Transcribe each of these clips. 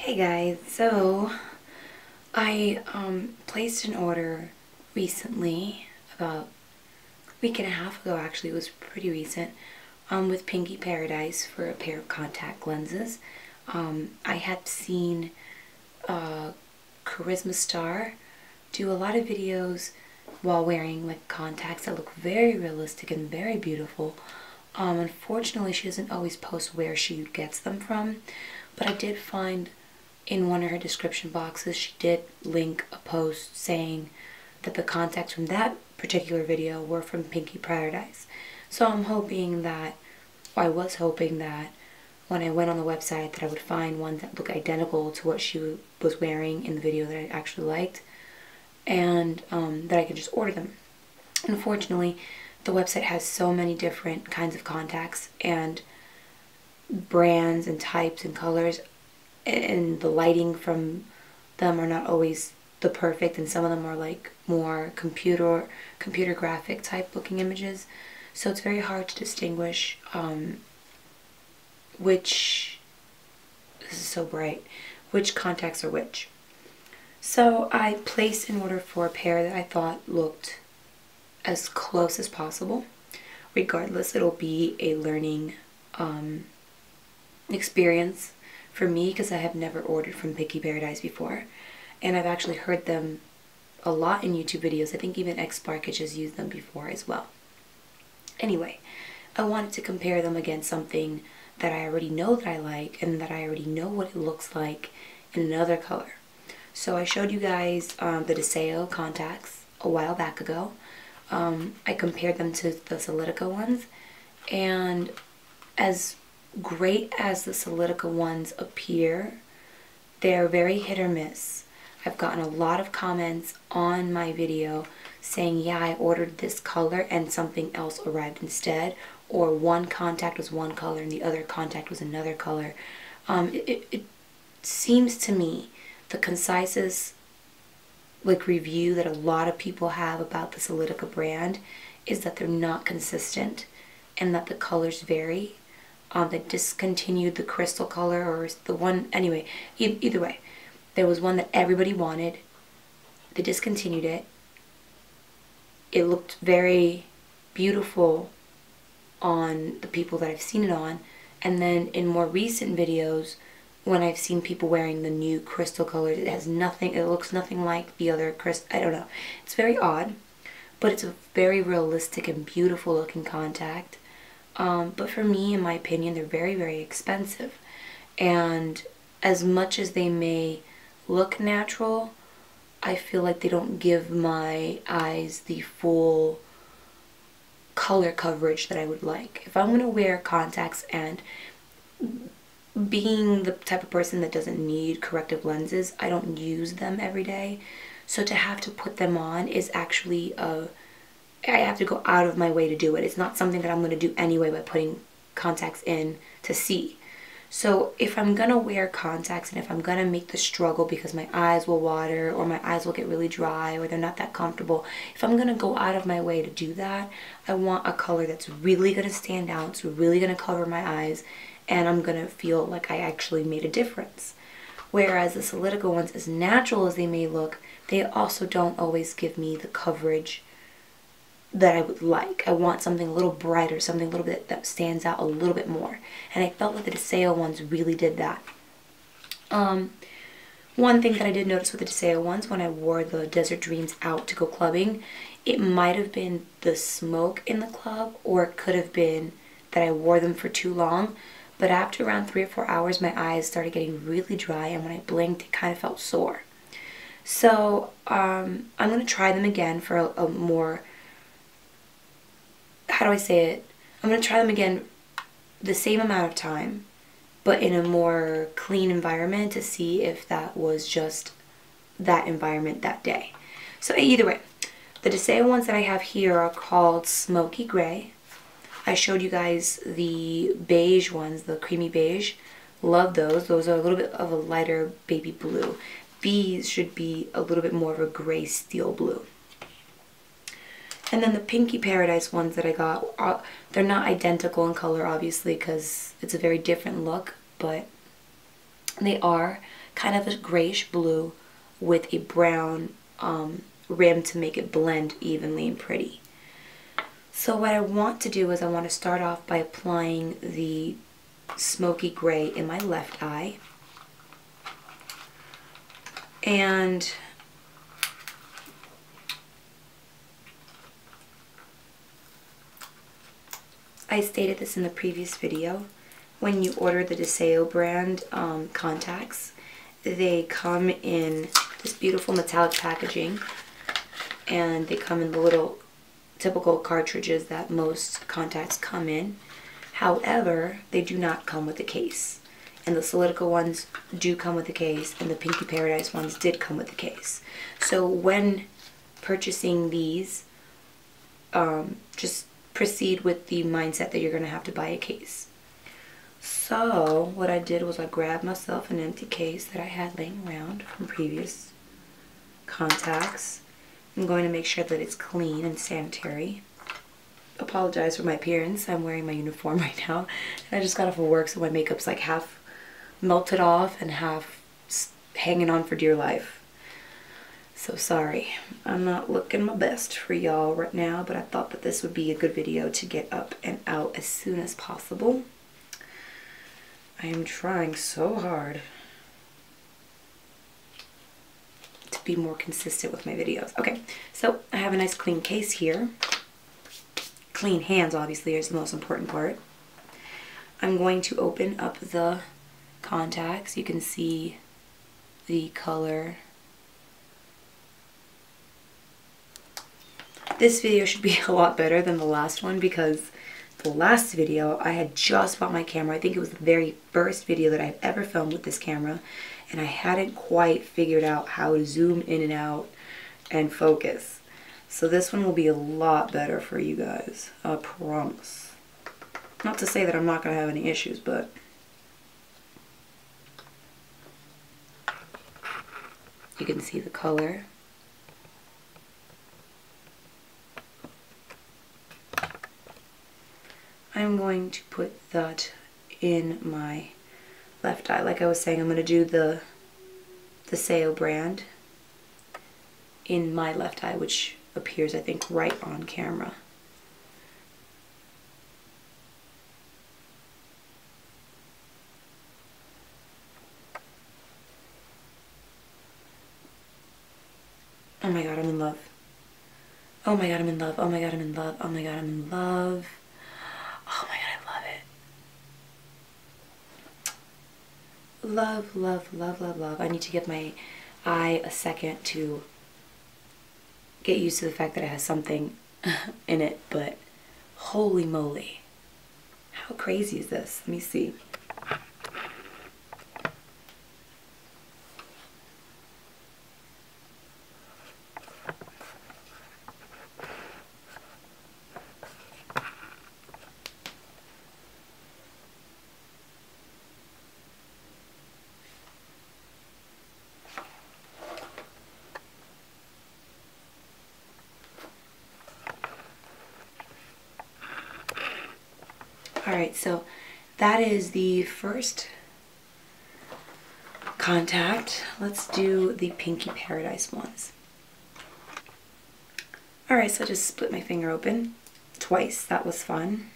Hey guys, so I placed an order recently, about a week and a half ago actually. It was pretty recent, with Pinky Paradise for a pair of contact lenses. I had seen Charisma Star do a lot of videos while wearing like contacts that look very realistic and very beautiful. Unfortunately, she doesn't always post where she gets them from, but I did find in one of her description boxes, she did link a post saying that the contacts from that particular video were from Pinky Paradise. So I'm hoping that, or I was hoping that when I went on the website that I would find ones that look identical to what she was wearing in the video that I actually liked, and that I could just order them. Unfortunately, the website has so many different kinds of contacts and brands and types and colors, and the lighting from them are not always the perfect, and some of them are like more computer graphic type looking images, so it's very hard to distinguish which, this is so bright, which contacts are which. So I placed an order for a pair that I thought looked as close as possible. Regardless, it'll be a learning experience for me, because I have never ordered from Pinky Paradise before, and I've actually heard them a lot in YouTube videos. I think even X-Sparkage has used them before as well. Anyway, I wanted to compare them against something that I already know that I like and that I already know what it looks like in another color. So I showed you guys the DESIO contacts a while back ago. I compared them to the Cirlces ones, and as great as the Cirlces ones appear, they're very hit or miss. I've gotten a lot of comments on my video saying, yeah, I ordered this color and something else arrived instead, or one contact was one color and the other contact was another color. It seems to me the concisest review that a lot of people have about the Cirlces brand is that they're not consistent and that the colors vary. They discontinued the crystal color, or the one, anyway, either way, there was one that everybody wanted. They discontinued it. It looked very beautiful on the people that I've seen it on, and then in more recent videos, when I've seen people wearing the new crystal colors, it has nothing, it looks nothing like the other crystal. I don't know. It's very odd, but it's a very realistic and beautiful looking contact. But for me, in my opinion, they're very, very expensive. And as much as they may look natural, I feel like they don't give my eyes the full color coverage that I would like. If I'm going to wear contacts, and being the type of person that doesn't need corrective lenses, I don't use them every day. So to have to put them on is actually I have to go out of my way to do it. It's not something that I'm going to do anyway by putting contacts in to see. So if I'm going to wear contacts, and if I'm going to make the struggle because my eyes will water or my eyes will get really dry or they're not that comfortable, if I'm going to go out of my way to do that, I want a color that's really going to stand out, it's really going to cover my eyes, and I'm going to feel like I actually made a difference. Whereas the Cirlces ones, as natural as they may look, they also don't always give me the coverage that I would like. I want something a little brighter, something a little bit that stands out a little bit more. And I felt like the DESIO ones really did that. One thing that I did notice with the DESIO ones, when I wore the Desert Dreams out to go clubbing, it might have been the smoke in the club, or it could have been that I wore them for too long. But after around 3 or 4 hours, my eyes started getting really dry, and when I blinked, it kind of felt sore. So I'm going to try them again for a more, how do I say it? I'm going to try them again the same amount of time, but in a more clean environment, to see if that was just that environment that day. So either way, the DESIO ones that I have here are called Smoky Gray. I showed you guys the beige ones, the creamy beige. Love those. Those are a little bit of a lighter baby blue. These should be a little bit more of a gray steel blue. And then the Pinky Paradise ones that I got, they're not identical in color, obviously, because it's a very different look, but they are kind of a grayish blue with a brown rim to make it blend evenly and pretty. So what I want to do is I want to start off by applying the smoky gray in my left eye. And I stated this in the previous video. When you order the DESIO brand contacts, they come in this beautiful metallic packaging, and they come in the little typical cartridges that most contacts come in. However, they do not come with a case. And the Solidica ones do come with a case, and the Pinky Paradise ones did come with a case. So when purchasing these, just proceed with the mindset that you're going to have to buy a case. So what I did was I grabbed myself an empty case that I had laying around from previous contacts. I'm going to make sure that it's clean and sanitary. Apologize for my appearance. I'm wearing my uniform right now. And I just got off of work, so my makeup's like half melted off and half hanging on for dear life. So sorry. I'm not looking my best for y'all right now, but I thought that this would be a good video to get up and out as soon as possible. I am trying so hard to be more consistent with my videos. Okay, so I have a nice clean case here. Clean hands, obviously, is the most important part. I'm going to open up the contacts. You can see the color. This video should be a lot better than the last one, because the last video I had just bought my camera. I think it was the very first video that I've ever filmed with this camera, and I hadn't quite figured out how to zoom in and out and focus. So this one will be a lot better for you guys, I promise. Not to say that I'm not going to have any issues, but you can see the color. I'm going to put that in my left eye. Like I was saying, I'm going to do the DESIO brand in my left eye, which appears, I think, right on camera. Oh my god, I'm in love. Oh my god, I'm in love. Oh my god, I'm in love. Oh my god, I'm in love. Oh my god, I love it. Love, love, love, love, love. I need to give my eye a second to get used to the fact that it has something in it, but holy moly. How crazy is this? Let me see. Alright, so that is the first contact. Let's do the Pinky Paradise ones. Alright, so I just split my finger open twice. That was fun.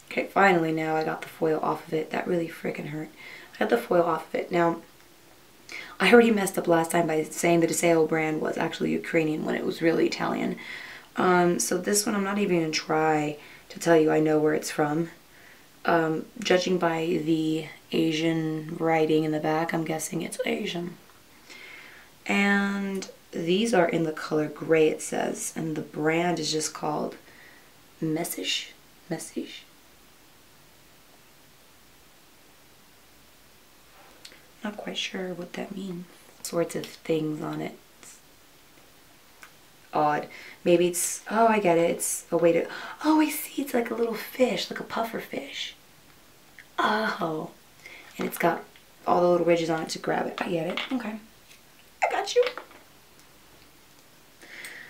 Okay, finally now I got the foil off of it. That really freaking hurt. I got the foil off of it. Now, I already messed up last time by saying the DESIO brand was actually Ukrainian when it was really Italian. So this one I'm not even going to try to tell you I know where it's from. Judging by the Asian writing in the back, I'm guessing it's Asian. And these are in the color gray, it says, and the brand is just called Message. Not quite sure what that means. Sorts of things on it. Odd. Maybe it's, oh, I get it. It's a way to, oh, I see. It's like a little fish, like a puffer fish. Oh. And it's got all the little ridges on it to grab it. I get it. Okay. I got you.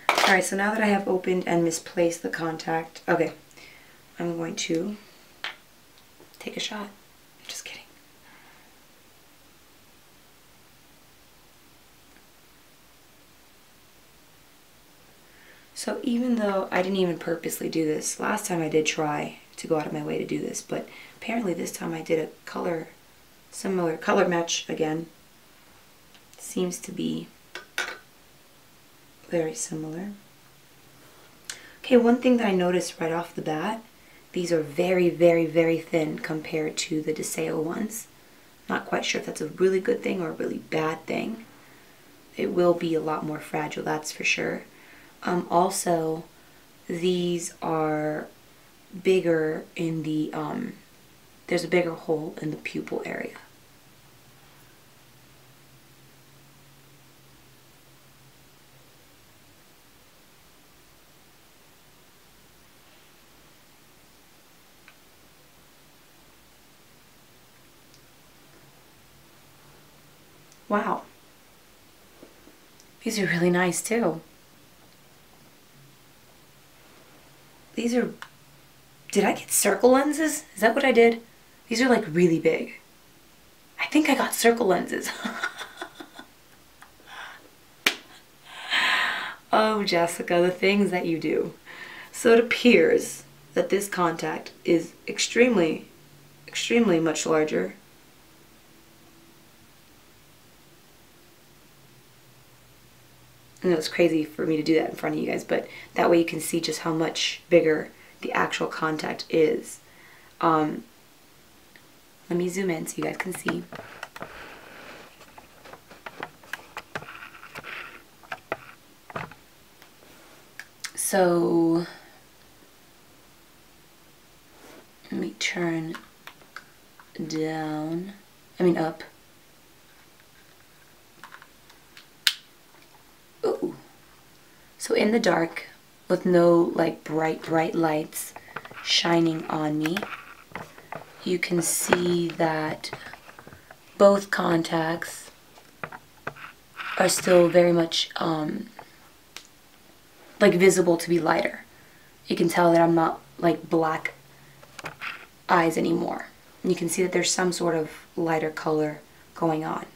Alright, so now that I have opened and misplaced the contact, I'm going to take a shot. Just kidding. So even though I didn't even purposely do this, last time I did try to go out of my way to do this, but apparently this time I did a similar color match again. Seems to be very similar. Okay, one thing that I noticed right off the bat, these are very, very, very thin compared to the DESIO ones. Not quite sure if that's a really good thing or a really bad thing. It will be a lot more fragile, that's for sure. Also, these are bigger in the, there's a bigger hole in the pupil area. Wow. These are really nice too. These are, did I get circle lenses? Is that what I did? These are like really big. I think I got circle lenses. Oh, Jessica, the things that you do. So it appears that this contact is extremely, extremely much larger. I know it's crazy for me to do that in front of you guys, but that way you can see just how much bigger the actual contact is. Let me zoom in so you guys can see. So, let me turn down, up. Ooh. So in the dark, with no like bright lights shining on me, you can see that both contacts are still very much like visible to be lighter. You can tell that I'm not like black eyes anymore. You can see that there's some sort of lighter color going on.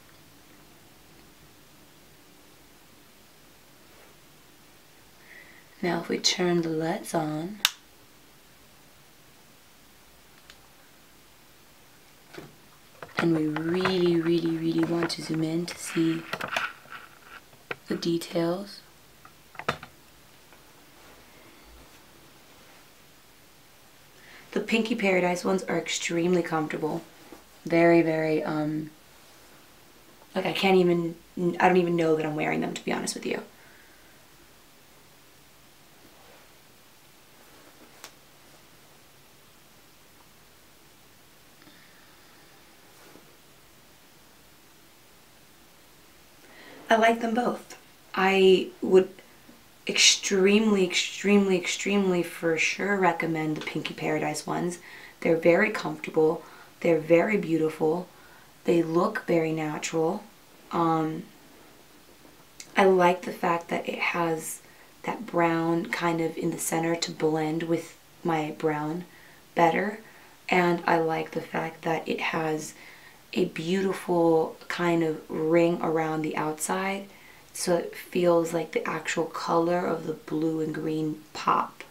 Now if we turn the lights on, and we really want to zoom in to see the details. The Pinky Paradise ones are extremely comfortable. Very, like I don't even know that I'm wearing them, to be honest with you. I like them both. I would extremely for sure recommend the Pinky Paradise ones. They're very comfortable. They're very beautiful. They look very natural. I like the fact that it has that brown kind of in the center to blend with my brown better. And I like the fact that it has a beautiful kind of ring around the outside, so it feels like the actual color of the blue and green pop.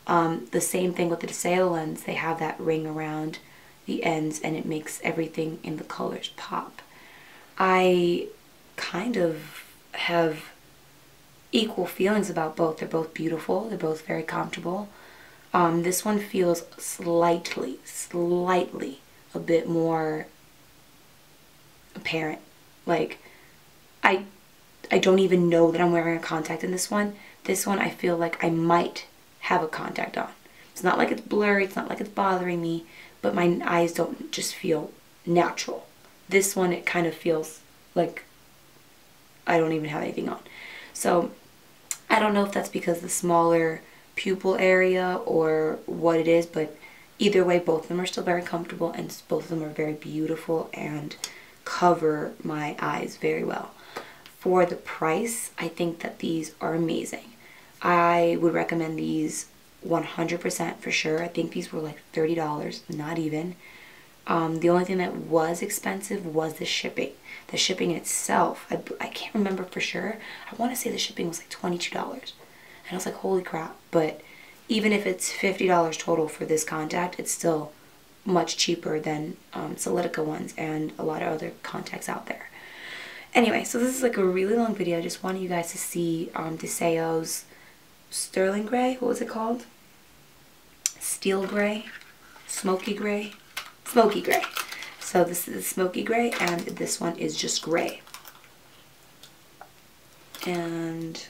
The same thing with the DESIO lens. They have that ring around the ends and it makes everything in the colors pop. I kind of have equal feelings about both. They're both beautiful. They're both very comfortable. This one feels slightly a bit more apparent. Like, I don't even know that I'm wearing a contact in this one. This one I feel like I might have a contact on. It's not like it's blurry, it's not like it's bothering me, but my eyes don't just feel natural. This one, it kind of feels like I don't even have anything on. So I don't know if that's because the smaller pupil area or what it is, but either way, both of them are still very comfortable and both of them are very beautiful and cover my eyes very well. For the price, I think that these are amazing. I would recommend these 100% for sure. I think these were like $30, not even. The only thing that was expensive was the shipping. The shipping itself, I can't remember for sure. I want to say the shipping was like $22. I was like, holy crap. But even if it's $50 total for this contact, it's still much cheaper than Solidica ones and a lot of other contacts out there. Anyway, so this is like a really long video. I just wanted you guys to see DESIO's Sterling Gray. What was it called? Steel Gray? Smoky Gray? Smoky Gray. So this is Smoky Gray, and this one is just gray. And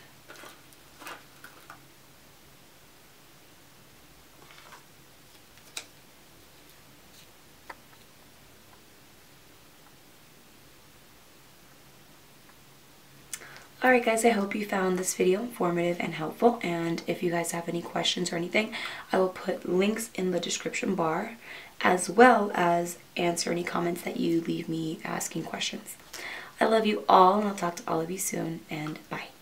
alright guys, I hope you found this video informative and helpful, and if you guys have any questions or anything, I will put links in the description bar, as well as answer any comments that you leave me asking questions. I love you all, and I'll talk to all of you soon, and bye.